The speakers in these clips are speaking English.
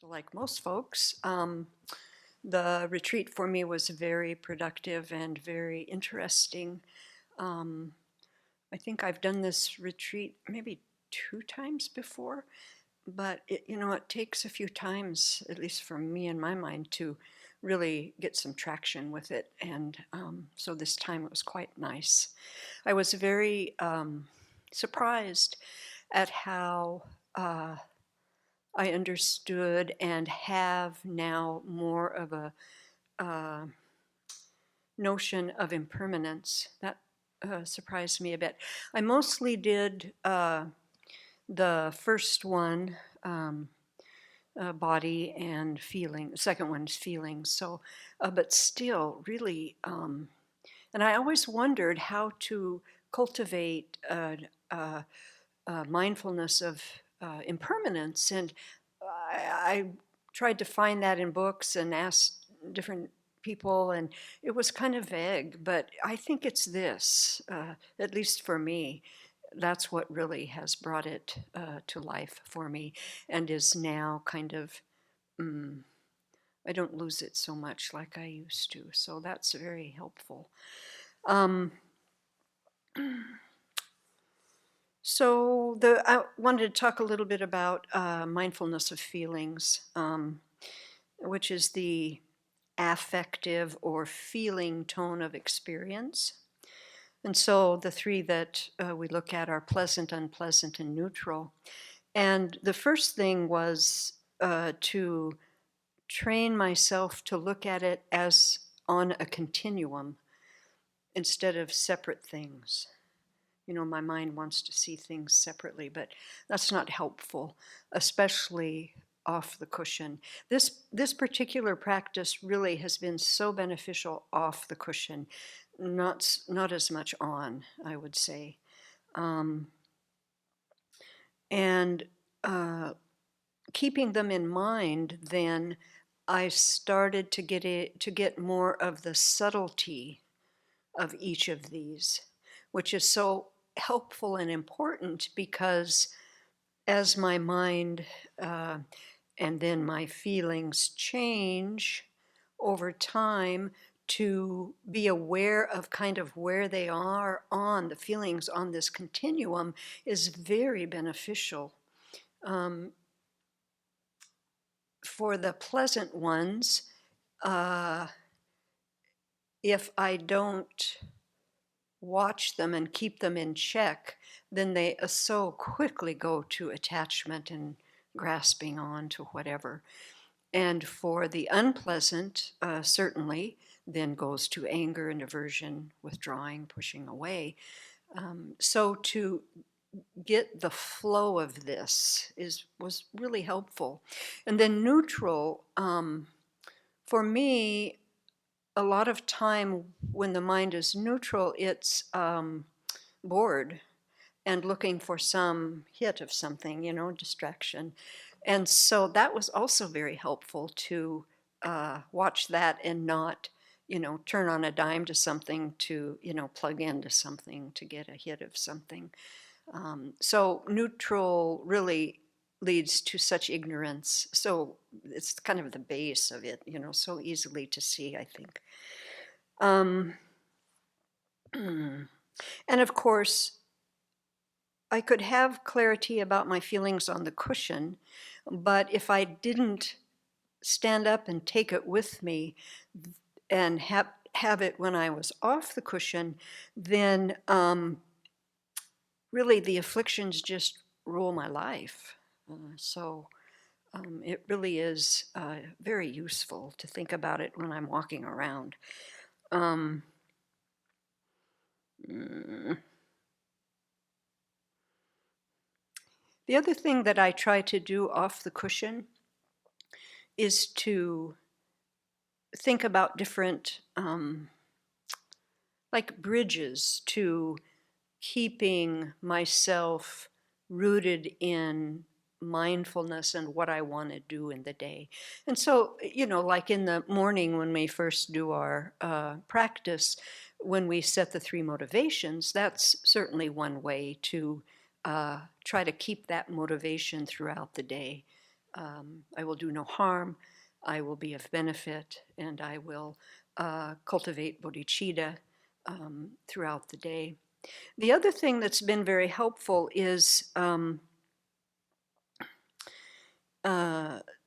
So like most folks, the retreat for me was very productive and very interesting. Um, I think I've done this retreat maybe 2 times before, but it takes a few times, at least for me in my mind, to really get some traction with it. And so this time it was quite nice. I was very surprised at how I understood and have now more of a uh, notion of impermanence. That surprised me a bit. I mostly did the first one, body and feeling. The second one's feelings. So, but still, really, and I always wondered how to cultivate mindfulness of impermanence. And I tried to find that in books and asked different people, and it was kind of vague. But I think it's this, at least for me. That's what really has brought it to life for me, and is now kind of. I don't lose it so much like I used to. So that's very helpful. Um, I wanted to talk a little bit about mindfulness of feelings, which is the affective or feeling tone of experience. And so the three that we look at are pleasant, unpleasant, and neutral. And the first thing was to train myself to look at it as on a continuum instead of separate things. My mind wants to see things separately, but that's not helpful, especially off the cushion. This particular practice really has been so beneficial off the cushion, not as much on, I would say. And keeping them in mind, then I started to get more of the subtlety of each of these, which is so helpful and important because as my mind and then my feelings change over time, to be aware of kind of where they are on the feelings on this continuum is very beneficial. For the pleasant ones, if I don't watch them and keep them in check, then they so quickly go to attachment and grasping on to whatever. And for the unpleasant, certainly, then goes to anger and aversion, withdrawing, pushing away. So to get the flow of this was really helpful. And then neutral, for me, a lot of time when the mind is neutral, it's bored and looking for some hit of something, distraction. And so that was also very helpful to watch that and not, turn on a dime to something to, plug into something to get a hit of something. So neutral really leads to such ignorance. So it's kind of the base of it, so easily to see, I think. And of course, I could have clarity about my feelings on the cushion, but if I didn't stand up and take it with me and have it when I was off the cushion, then really the afflictions just rule my life. So it really is very useful to think about it when I'm walking around. Um, mm. The other thing that I try to do off the cushion is to think about different, like bridges to keeping myself rooted in mindfulness and what I want to do in the day. And so, like in the morning when we first do our practice, when we set the 3 motivations, that's certainly one way to try to keep that motivation throughout the day. I will do no harm, I will be of benefit, and I will cultivate bodhicitta throughout the day. The other thing that's been very helpful is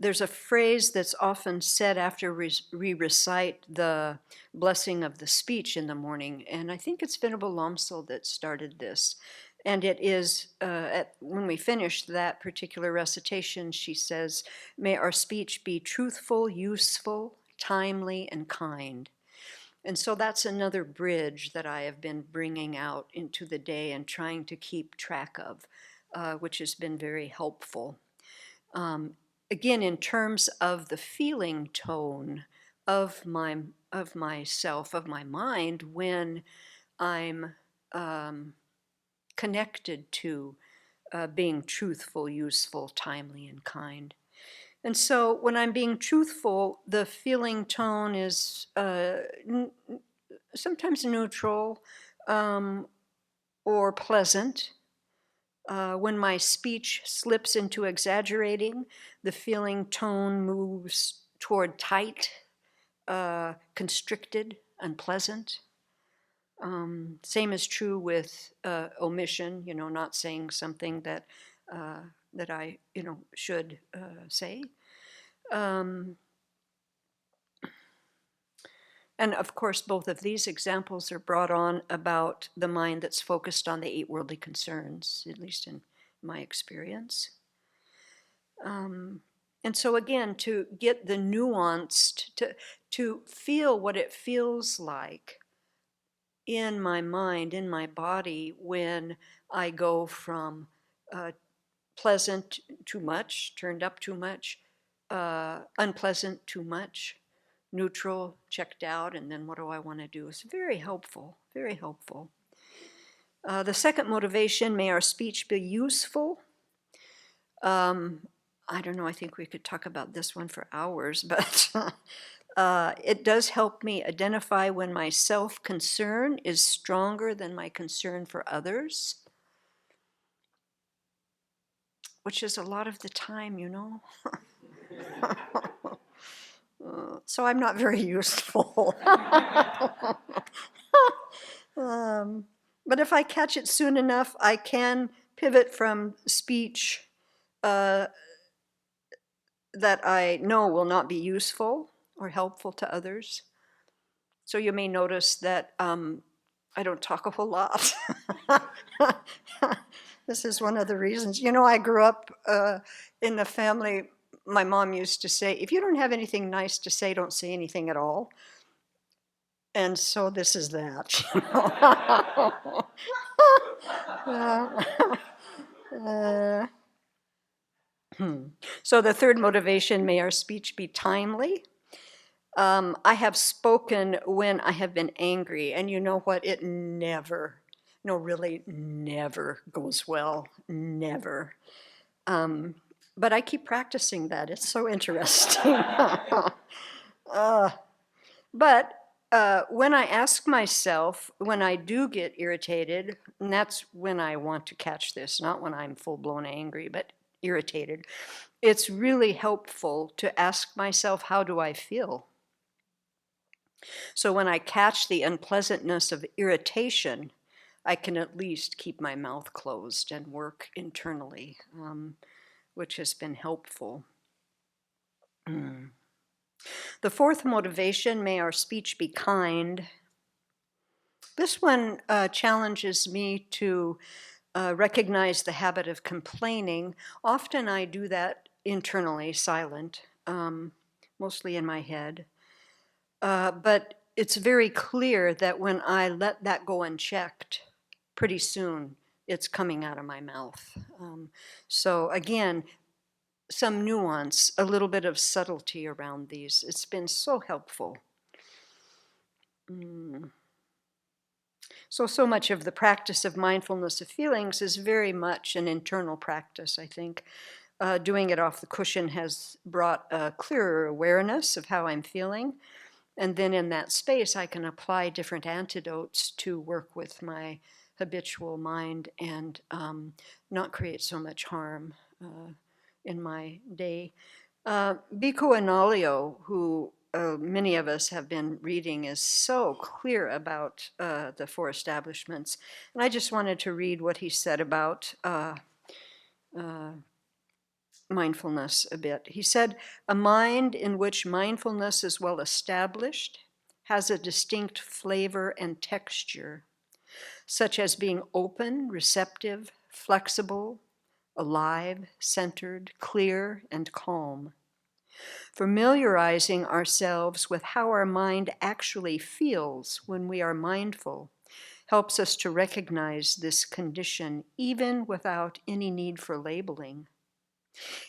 there's a phrase that's often said after we recite the blessing of the speech in the morning, and I think it's Venerable Lomsel that started this. And it is, when we finish that particular recitation, she says, "May our speech be truthful, useful, timely, and kind." And so that's another bridge that I have been bringing out into the day and trying to keep track of, which has been very helpful. Again, in terms of the feeling tone of myself, of my mind, when I'm connected to being truthful, useful, timely, and kind. And so when I'm being truthful, the feeling tone is sometimes neutral or pleasant. When my speech slips into exaggerating, the feeling tone moves toward tight, constricted, unpleasant. Same is true with omission, not saying something that I, should say. And of course, both of these examples are brought on about the mind that's focused on the 8 worldly concerns, at least in my experience. And so again, to get the nuanced, to feel what it feels like in my mind, in my body, when I go from pleasant too much, turned up too much, unpleasant too much, neutral, checked out, and then what do I want to do? It's very helpful, very helpful. The second motivation, may our speech be useful. I don't know, I think we could talk about this one for hours, but it does help me identify when my self-concern is stronger than my concern for others, which is a lot of the time, So I'm not very useful. But if I catch it soon enough, I can pivot from speech that I know will not be useful or helpful to others. So you may notice that I don't talk a whole lot. This is one of the reasons. I grew up in the family, my mom used to say, if you don't have anything nice to say, don't say anything at all. And so this is that. So the third motivation, may our speech be timely. I have spoken when I have been angry, and you know what? It really never goes well, never. But I keep practicing that. It's so interesting. But when I ask myself, when I do get irritated, and that's when I want to catch this, not when I'm full-blown angry, but irritated, it's really helpful to ask myself, how do I feel? So when I catch the unpleasantness of irritation, I can at least keep my mouth closed and work internally, which has been helpful. The fourth motivation, may our speech be kind. This one challenges me to recognize the habit of complaining. Often I do that internally, silent, mostly in my head. But it's very clear that when I let that go unchecked, pretty soon it's coming out of my mouth. So again, some nuance, a little bit of subtlety around these. It's been so helpful. So much of the practice of mindfulness of feelings is very much an internal practice, I think. Doing it off the cushion has brought a clearer awareness of how I'm feeling. And then in that space, I can apply different antidotes to work with my habitual mind and not create so much harm in my day. Bhikkhu Analayo, who many of us have been reading, is so clear about the four establishments. And I just wanted to read what he said about mindfulness a bit. He said, "A mind in which mindfulness is well established has a distinct flavor and texture, such as being open, receptive, flexible, alive, centered, clear, and calm. Familiarizing ourselves with how our mind actually feels when we are mindful helps us to recognize this condition even without any need for labeling.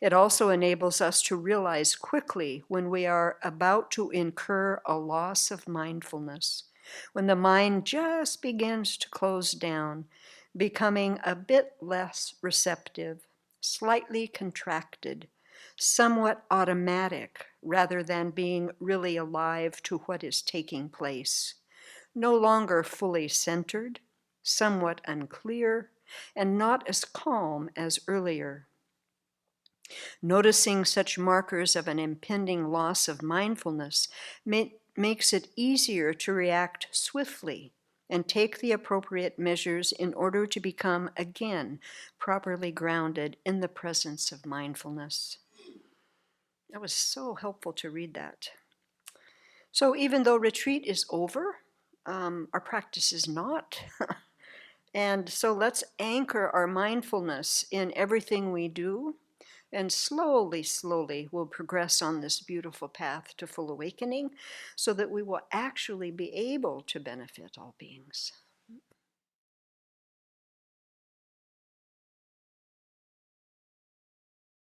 It also enables us to realize quickly when we are about to incur a loss of mindfulness, when the mind just begins to close down, becoming a bit less receptive, slightly contracted, somewhat automatic rather than being really alive to what is taking place, no longer fully centered, somewhat unclear, and not as calm as earlier. Noticing such markers of an impending loss of mindfulness makes it easier to react swiftly and take the appropriate measures in order to become again properly grounded in the presence of mindfulness." That was so helpful to read that. So even though retreat is over, our practice is not. And so let's anchor our mindfulness in everything we do, and slowly, slowly we'll progress on this beautiful path to full awakening so that we will actually be able to benefit all beings.